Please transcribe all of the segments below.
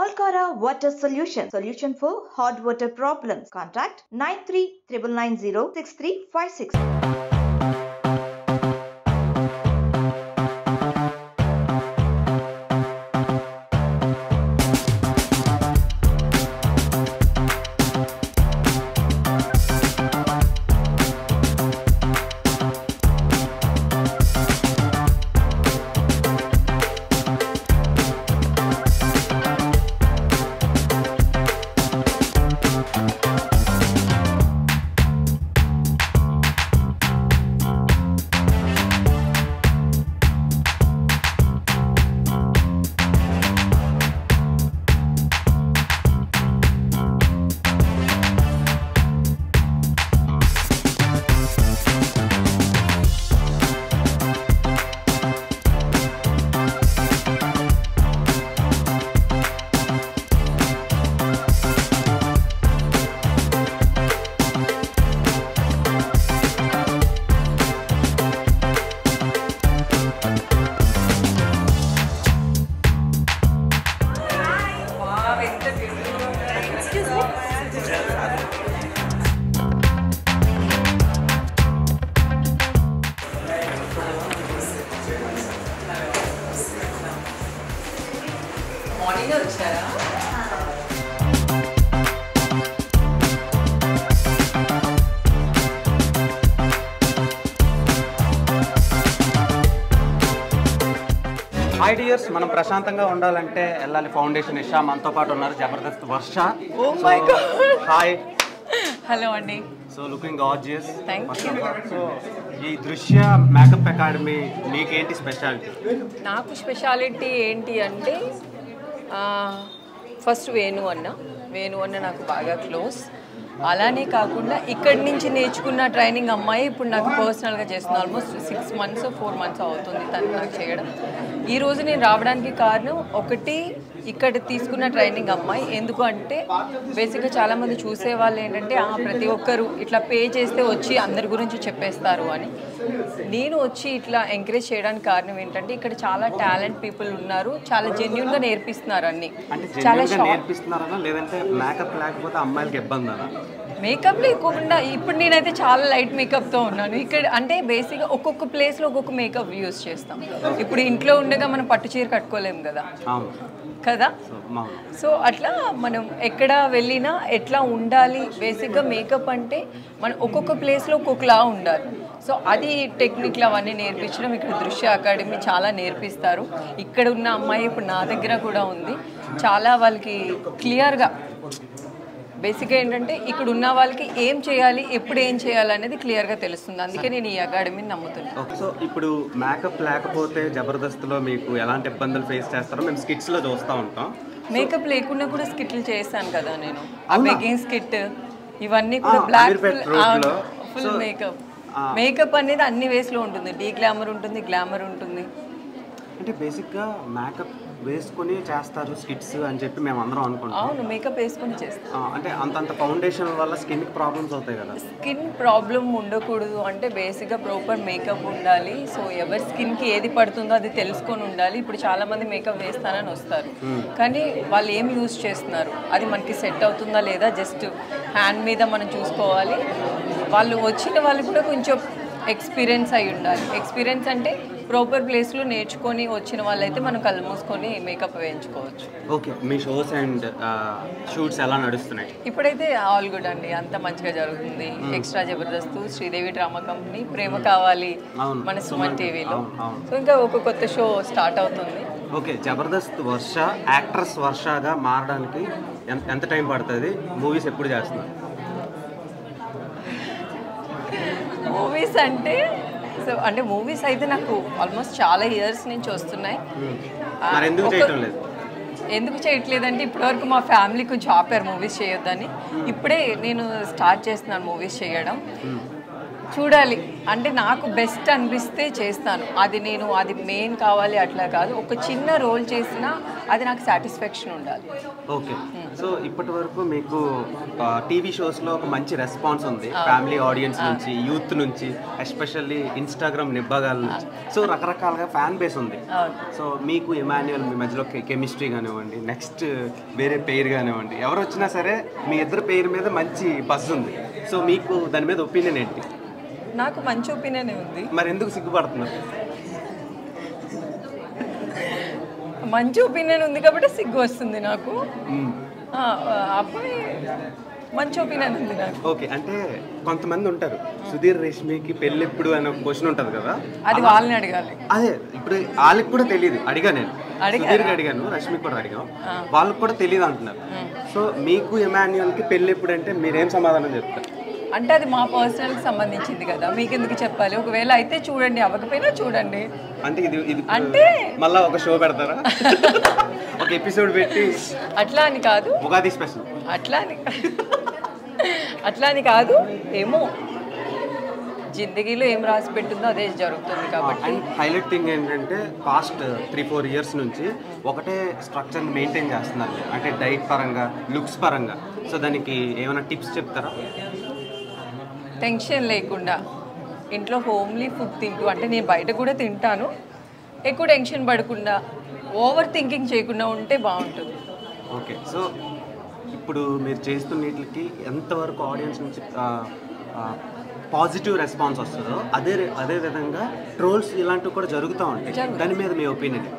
Alcara Water Solution. Solution for hot water problems. Contact 9399906356. Morning వచ్చారా? Hi dears, మనం ప్రశాంతంగా ఉండాలంటే వెళ్ళాలి ఫౌండేషన్ ఇషా. మనతో పాటు ఉన్నారు Jabardasth Varsha. Oh my God. Hi. Hello అండి. So looking gorgeous. Thank you. So ఈ దృశ్య మేకప్ అకాడమీ నీకేంటి స్పెషాలిటీ? నాకు స్పెషాలిటీ ఏంటి అంటే ఫస్ట్ వేణు అన్న నాకు బాగా క్లోజ్. అలానే కాకుండా ఇక్కడి నుంచి నేర్చుకున్న ట్రైనింగ్ అమ్మాయి ఇప్పుడు నాకు పర్సనల్గా చేస్తుంది. ఆల్మోస్ట్ 6 months 4 months అవుతుంది తను నాకు చేయడం. ఈరోజు నేను రావడానికి కారణం ఒకటి, ఇక్కడ తీసుకున్న ట్రైనింగ్ అమ్మాయి. ఎందుకు అంటే బేసిక్గా చాలామంది చూసేవాళ్ళు ఏంటంటే ప్రతి ఒక్కరు ఇట్లా పే చేస్తే వచ్చి అందరి గురించి చెప్పేస్తారు అని. నేను వచ్చి ఇట్లా ఎంకరేజ్ చేయడానికి కారణం ఏంటంటే ఇక్కడ చాలా టాలెంట్ పీపుల్ ఉన్నారు, చాలా జెన్యున్గా నేర్పిస్తున్నారు అన్ని. చాలా నేర్పిస్తున్నారా లేదంటే మేకప్ లేకపోతే అమ్మాయిలకి ఇబ్బంది? మేకప్ లేకుండా ఇప్పుడు నేనైతే చాలా లైట్ మేకప్తో ఉన్నాను ఇక్కడ. అంటే బేసిక్గా ఒక్కొక్క ప్లేస్లో ఒక్కొక్క మేకప్ యూజ్ చేస్తాం. ఇప్పుడు ఇంట్లో ఉండగా మనం పట్టు చీర కట్టుకోలేము కదా. సో అట్లా మనం ఎక్కడ వెళ్ళినా ఎట్లా ఉండాలి, బేసిక్గా మేకప్ అంటే మనం ఒక్కొక్క ప్లేస్లో ఒక్కొక్కలా ఉండాలి. సో అది టెక్నిక్లు అవన్నీ నేర్పించడం ఇక్కడ దృశ్య అకాడమీ చాలా నేర్పిస్తారు. ఇక్కడ ఉన్న అమ్మాయి ఇప్పుడు నా దగ్గర కూడా ఉంది. చాలా వాళ్ళకి క్లియర్గా బేసిక్గా ఏంటంటే ఇక్కడ ఉన్న వాళ్ళకి ఏం చేయాలి, ఎప్పుడు ఏం చేయాలి అనేది క్లియర్గా తెలుస్తుంది. అందుకే నేను ఈ అకాడమీని నమ్ముతున్నాను. సో ఇప్పుడు మేకప్ లేకపోతే జబర్దస్త్లో మీకు ఎలాంటి ఇబ్బందులు ఫేస్ చేస్తారో మేము స్కిట్స్లో చూస్తూ ఉంటాం. మేకప్ లేకుండా కూడా స్కిట్లు చేస్తాను కదా నేను. ఆ బెగ్గింగ్ స్కిట్ ఇవన్నీ కూడా బ్లాక్ ఫుల్ మేకప్ అనేది అన్ని వేస్లో ఉంటుంది. డీ గ్లామర్ ఉంటుంది, గ్లామర్ ఉంటుంది. అంటే బేసిక్గా మేకప్ వేసుకొని చేస్తారు స్కిట్స్ అని చెప్పి మేము అందరం అనుకుంటాం. అవును, మేకప్ వేసుకొని చేస్తాం. అంటే అంతంత ఫౌండేషన్ వల్ల స్కిన్కి ప్రాబ్లమ్స్ అవుతాయి కదా. స్కిన్ ప్రాబ్లం ఉండకూడదు అంటే బేసిక్గా ప్రాపర్ మేకప్ ఉండాలి. సో ఎవరి స్కిన్కి ఏది పడుతుందో అది తెలుసుకొని ఉండాలి. ఇప్పుడు చాలామంది మేకప్ వేస్తానని వస్తారు, కానీ వాళ్ళు ఏం యూజ్ చేస్తున్నారు, అది మనకి సెట్ అవుతుందా లేదా జస్ట్ హ్యాండ్ మీద మనం చూసుకోవాలి. వాళ్ళు వచ్చిన వాళ్ళు కూడా కొంచెం ఎక్స్పీరియన్స్ అయి ఉండాలి. ఎక్స్పీరియన్స్ అంటే ప్రాపర్ ప్లేస్లో నేర్చుకొని వచ్చిన వాళ్ళైతే మనం కళ్ళు మూసుకొని మేకప్ వేయించుకోవచ్చు. ఓకే, మీ షోస్ అండ్ షూట్స్ ఎలా నడుస్తున్నాయి? ఇప్పుడైతే ఆల్ గుడ్ అండి, అంత మంచిగా జరుగుతుంది. Extra Jabardasth, Sridevi drama company, Prema Kavali మన సుమన్ టీవీలో. సో ఇంకా ఒక కొత్త షో స్టార్ట్ అవుతుంది. ఓకే, జబర్దస్త్ వర్ష యాక్ట్రెస్ వర్షగా మారడానికి ఎంత టైం పడుతుంది? మూవీస్ ఎప్పుడు చేస్తున్నారు? మూవీస్ అంటే మూవీస్ అయితే నాకు ఆల్మోస్ట్ చాలా ఇయర్స్ నుంచి వస్తున్నాయి. ఎందుకు చేయట్లేదంటే ఇప్పటివరకు మా ఫ్యామిలీ కొంచెం ఆపారు మూవీస్ చేయొద్దని. ఇప్పుడే నేను స్టార్ట్ చేస్తున్నాను మూవీస్ చేయడం. చూడాలి, అంటే నాకు బెస్ట్ అనిపిస్తే చేస్తాను. అది మెయిన్ కావాలి అట్లా కాదు. ఒక చిన్న రోల్ చేసినా అది నాకు సాటిస్ఫాక్షన్ ఉండాలి. ఓకే. సో ఇప్పటి వరకు మీకు టీవీ షోస్లో ఒక మంచి రెస్పాన్స్ ఉంది ఫ్యామిలీ ఆడియన్స్ నుంచి, యూత్ నుంచి, ఎస్పెషల్లీ ఇన్స్టాగ్రామ్ నిబ్బాగాల నుంచి. సో రకరకాలుగా ఫ్యాన్ బేస్ ఉంది. సో మీకు ఇమాన్యుయల్ మీ మధ్యలో కెమిస్ట్రీ కానివ్వండి, నెక్స్ట్ వేరే పేరు కానివ్వండి, ఎవరు వచ్చినా సరే మీ ఇద్దరు పేరు మీద మంచి బజ్ ఉంది. సో మీకు దాని మీద ఒపీనియన్ ఏంటి? నాకు మంచి ఒపీనియన్ ఉంది. మరి ఎందుకు సిగ్గుపడుతున్నారు? మంచి ఒపీనియన్ ఉంది కాబట్టి సిగ్గు వస్తుంది నాకు. అబ్బాయి మంచి ఒపీనియన్ ఉంది నాకు. ఓకే. అంటే కొంతమంది ఉంటారు, సుధీర్ రేష్మికి పెళ్ళి ఎప్పుడు అని ఒక క్వశ్చన్ ఉంటుంది కదా, అది వాళ్ళని అడగాలి. అదే ఇప్పుడు వాళ్ళకి కూడా తెలియదు. నేను సుధీర్కి అడిగాను, రష్మికి కూడా అడిగాను, వాళ్ళకి కూడా తెలియదు అంటున్నారు. సో మీకు ఇమాన్యుయల్కి పెళ్ళి ఎప్పుడు అంటే మీరేం సమాధానం చెప్తారు? అంటే అది మా పర్సనల్కి సంబంధించింది కదా, మీకు ఎందుకు చెప్పాలి? ఒకవేళ అయితే చూడండి, అవ్వకపోయినా చూడండి. అంటే ఇది అంటే మళ్ళీ ఒక షో పెడతారా? ఒక ఎపిసోడ్ పెట్టి అట్లా అని కాదు, ఉగాది స్పెషల్ అట్లా అని కాదు. ఏమో జిందగీలో ఏం రాసి పెట్టిందో అదే జరుగుతుంది కాబట్టి. హైలైట్ థింగ్ ఏంటంటే పాస్ట్ 3-4 ఇయర్స్ నుంచి ఒకటే స్ట్రక్చర్ని మెయింటైన్ చేస్తున్నారు, అంటే డైట్ పరంగా, లుక్స్ పరంగా. సో దానికి ఏమైనా టిప్స్ చెప్తారా? టెన్షన్ లేకుండా ఇంట్లో హోమ్లీ ఫుడ్ తింటూ, అంటే నేను బయట కూడా తింటాను, ఎక్కువ టెన్షన్ పడకుండా, ఓవర్ థింకింగ్ చేయకుండా ఉంటే బాగుంటుంది. ఓకే. సో ఇప్పుడు మీరు చేస్తున్నట్లకి ఎంతవరకు ఆడియన్స్ నుంచి పాజిటివ్ రెస్పాన్స్ వస్తుందో అదే విధంగా ట్రోల్స్ ఇలాంటివి కూడా జరుగుతూ ఉంటాయి. దాని మీద మీ ఒపీనియన్?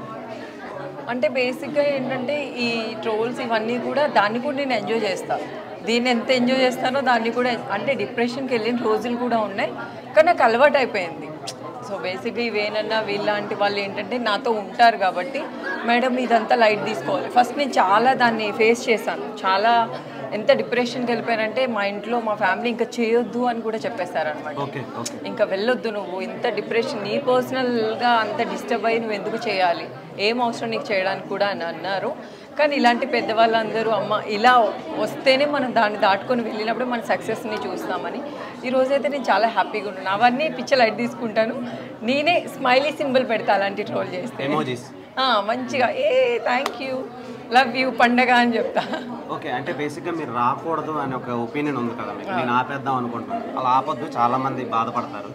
అంటే బేసిక్గా ఏంటంటే ఈ ట్రోల్స్ ఇవన్నీ కూడా దాన్ని కూడా నేను ఎంజాయ్ చేస్తాను. దీన్ని ఎంత ఎంజాయ్ చేస్తానో దాన్ని కూడా, అంటే డిప్రెషన్కి వెళ్ళిన రోజులు కూడా ఉన్నాయి, కానీ నాకు అలవాటు అయిపోయింది. సో బేసిక్గా ఇవేనన్నా వీళ్ళంటి వాళ్ళు ఏంటంటే నాతో ఉంటారు కాబట్టి, మేడం ఇదంతా లైట్ తీసుకోవాలి. ఫస్ట్ నేను చాలా దాన్ని ఫేస్ చేశాను. చాలా ఎంత డిప్రెషన్కి వెళ్ళిపోయానంటే మా ఇంట్లో మా ఫ్యామిలీ ఇంకా చేయొద్దు అని కూడా చెప్పేశారనమాట. ఇంకా వెళ్ళొద్దు, నువ్వు ఇంత డిప్రెషన్, నీ పర్సనల్గా అంత డిస్టర్బ్ అయ్యి నువ్వు ఎందుకు చేయాలి, ఏం అవసరం నీకు చేయడానికి కూడా అని అన్నారు. కానీ ఇలాంటి పెద్దవాళ్ళందరూ అమ్మ ఇలా వస్తేనే మనం దాన్ని దాటుకొని వెళ్ళినప్పుడు మన సక్సెస్ని చూస్తామని ఈరోజైతే నేను చాలా హ్యాపీగా ఉన్నాను. అవన్నీ పిక్చర్ లైట్ తీసుకుంటాను, నేనే స్మైలీ సింబల్ పెడతా అలాంటి ట్రోల్ చేస్తే మంచిగా థ్యాంక్ యూ, లవ్ యూ, పండగ అని చెప్తా. ఓకే. అంటే బేసిక్గా మీరు రాకూడదు అని ఒక ఒపీనియన్ ఉంది కదా, నేను ఆపేద్దాం అనుకుంటున్నాను. అలా ఆపొద్దు, చాలామంది బాధపడతారు.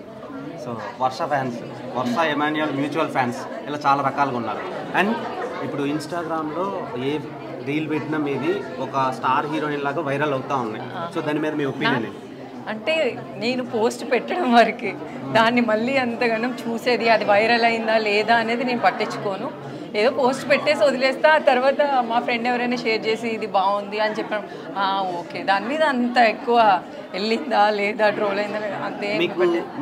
సో వర్ష ఫ్యాన్స్, వర్ష ఇమాన్యుయల్ మ్యూచువల్ ఫ్యాన్స్ ఇలా చాలా రకాలుగా ఉన్నారు. అండ్ ఇప్పుడు ఇన్స్టాగ్రామ్లో ఏ రీల్ పెట్టినా మీది ఒక స్టార్ హీరోయిన్ లాగా వైరల్ అవుతూ ఉన్నాయి. సో దాని మీద మీ ఒపీనియన్? అంటే నేను పోస్ట్ పెట్టడం వరకు, దాన్ని మళ్ళీ అంతగానం చూసేది అది వైరల్ అయిందా లేదా అనేది నేను పట్టించుకోను. ఏదో పోస్ట్ పెట్టేసి వదిలేస్తా, ఆ తర్వాత మా ఫ్రెండ్ ఎవరైనా షేర్ చేసి ఇది బాగుంది అని చెప్పడం, ఓకే, దాని మీద అంత ఎక్కువ వెళ్ళిందా లేదా, ట్రోల్ అయిందా లేదా అంతే.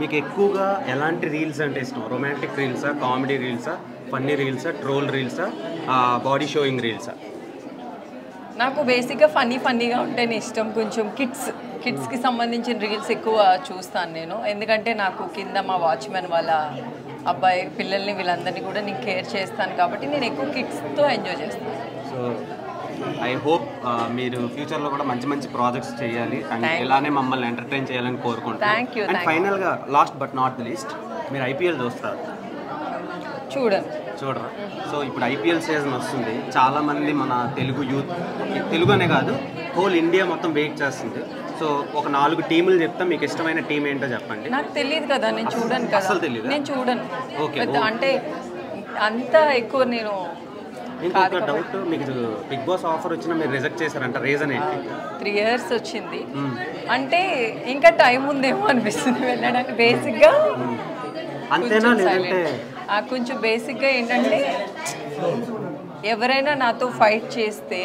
మీకు ఎక్కువగా ఎలాంటి రీల్స్ అంటే ఇష్టం? రొమాంటిక్ రీల్సా, కామెడీ రీల్సా, ఫన్నీ రీల్సా, ట్రోల్ రీల్సా, బాడీ షోయింగ్ రీల్సా? నాకు బేసిక్గా ఫన్నీగా ఉంటేనే ఇష్టం. కొంచెం కిడ్స్కి సంబంధించిన రీల్స్ ఎక్కువ చూస్తాను నేను, ఎందుకంటే నాకు కింద మా వాచ్మెన్ వాళ్ళ అబ్బాయి పిల్లల్ని వీళ్ళందరినీ కూడా నేను కేర్ చేస్తాను కాబట్టి నేను ఎక్కువ కిడ్స్తో ఎంజాయ్ చేస్తాను. సో ఐ హోప్ మీరు ఫ్యూచర్లో కూడా మంచి మంచి ప్రాజెక్ట్స్ చేయాలి అండ్ ఇలానే మమ్మల్ని ఎంటర్టైన్ చేయాలని కోరుకుంటున్నాను. Thank you. అండ్ ఫైనల్గా last but not the least, మీరు ఐపీఎల్ చూస్తారు? చూడరా? సో ఇప్పుడు ఐపీఎల్ సీజన్ వస్తుంది, చాలామంది మన తెలుగు యూత్, తెలుగు అనే కాదు హోల్ ఇండియా మొత్తం వెయిట్ చేస్తుంది. సో ఒక 4 టీములు చెప్తా, మీకు ఇష్టమైన టీం ఏంటో చెప్పండి. నాకు తెలియదు కదా, నేను చూడను కదా. అసలు తెలియదు? నేను చూడను. ఓకే. అంటే అంత ఎక్కువ నేను. ఇంకొక డౌట్, మీకు బిగ్ బాస్ ఆఫర్ వచ్చినా మీరు రిజెక్ట్ చేశారంట, రీజన్ ఏంటి? 3 years వచ్చింది అంటే ఇంకా టైం ఉందేమో అనిపిస్తుంది వెళ్ళడానికి. బేసిక్గా అంతేనా? లేదంటే కొంచెం బేసిక్గా ఏంటంటే ఎవరైనా నాతో ఫైట్ చేస్తే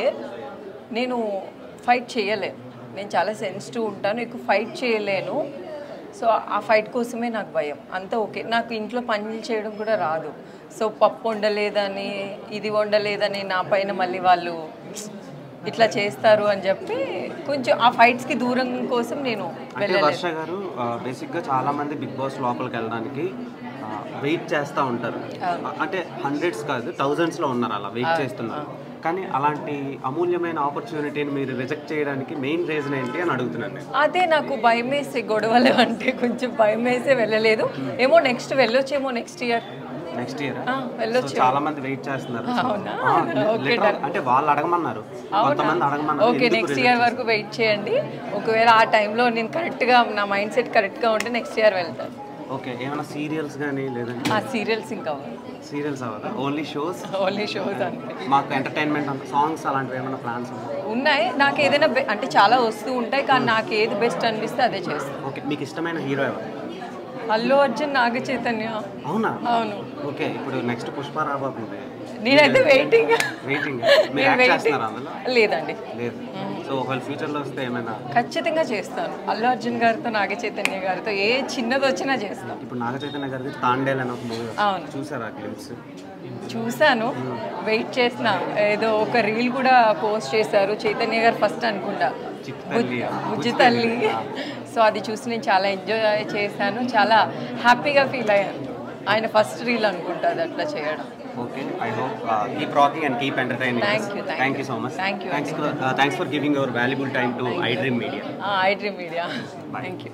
నేను ఫైట్ చేయలేను, నేను చాలా సెన్సిటివ్ ఉంటాను, ఎక్కువ ఫైట్ చేయలేను. సో ఆ ఫైట్ కోసమే నాకు భయం. అంతా ఓకే. నాకు ఇంట్లో పనులు చేయడం కూడా రాదు. సో పప్పు వండలేదని, ఇది వండలేదని నా పైన మళ్ళీ వాళ్ళు ఇట్లా చేస్తారు అని చెప్పి కొంచెం ఆ ఫైట్స్కి దూరం కోసం నేను వెళ్ళలేదు. వర్ష గారు బేసిక్గా చాలామంది బిగ్ బాస్ లోపలికి వెళ్ళడానికి వెయిట్ చేస్తూ ఉంటారు, అంటే hundreds కాదు thousandsలో ఉన్నారు అలా వెయిట్ చేస్తున్నారు. కానీ అలాంటి అమూల్యమైన ఆపర్చునిటీని మీరు రిజెక్ట్ చేయడానికి మెయిన్ రీజన్ ఏంటి అని అడుగుతున్నాను. అదే నాకు భయం వేసే, గొడవలు అంటే కొంచెం భయం వేసే వెళ్ళలేదు. ఏమో నెక్స్ట్ వెళ్ళొచ్చేమో నెక్స్ట్ ఇయర్. నెక్స్ట్ ఇయర్ వెళ్ళొచ్చు. చాలా మంది వెయిట్ చేస్తున్నారు. అవునా? ఓకే, Literal- అంటే వాళ్ళు అడగమన్నారు, కొంతమంది అడగమన్నారు. ఓకే, నెక్స్ట్ ఇయర్ వరకు వెయిట్ చేయండి. ఒకవేళ ఆ టైంలో నేను కరెక్ట్గా నా మైండ్ సెట్ కరెక్ట్గా ఉంటే నెక్స్ట్ ఇయర్ వెళ్తాను. ఓకే, ఏమైనా సీరియల్స్ కానీ లేదంటే ఆ సీరియల్స్ ఇంకా సీరియల్స్ అవ్వదా, ఓన్లీ షోస్? ఓన్లీ షోస్ అంతే. మాకు ఎంటర్టైన్మెంట్ అంత సాంగ్స్ అలాంటివి ఏమైనా ప్లాన్స్ ఉన్నాయి. నాకు ఏదైనా అంటే చాలా వస్తూ ఉంటాయి, కానీ నాకు ఏది బెస్ట్ అనిపిస్తే అదే చేస్తాను. ఓకే, మీకు ఇష్టమైన హీరో ఎవరు? అల్లు అర్జున్, నాగ చైతన్య. అవునా? అవును. ఓకే, ఇప్పుడు నెక్స్ట్ పుష్ప రాబోతుంది. నేనైతే వెయిటింగ్. మీరు యాక్ట్ చేస్తున్నారా అందులో? లేదండి. లేదు. సో ఒకవేళ ఫ్యూచర్లో వస్తే ఏమైనా? ఖచ్చితంగా చేస్తాను. అల్లు అర్జున్ గారితో, నాగ చైతన్య గారితో ఏ చిన్నది వచ్చినా చేస్తాను. ఇప్పుడు నాగ చైతన్య గారికి తాండేల్ అని ఒక మూవీ అవును, చూసారా క్లిప్స్? చూశాను. వెయిట్ చేసిన, ఏదో ఒక రీల్ కూడా పోస్ట్ చేశారు చైతన్య గారు ఫస్ట్ అనుకుంటా, బుజ్జి తల్లి. సో అది చూసి నేను చాలా ఎంజాయ్ చేశాను, చాలా హ్యాపీగా ఫీల్ అయ్యాను. ఆయన ఫస్ట్ రీల్ అనుకుంటా అది అట్లా చేయడం. Okay, I hope keep rocking and keep entertaining. Thank you so much. Thank you. Thanks for giving your valuable time to iDream Media. iDream Media. Thank you.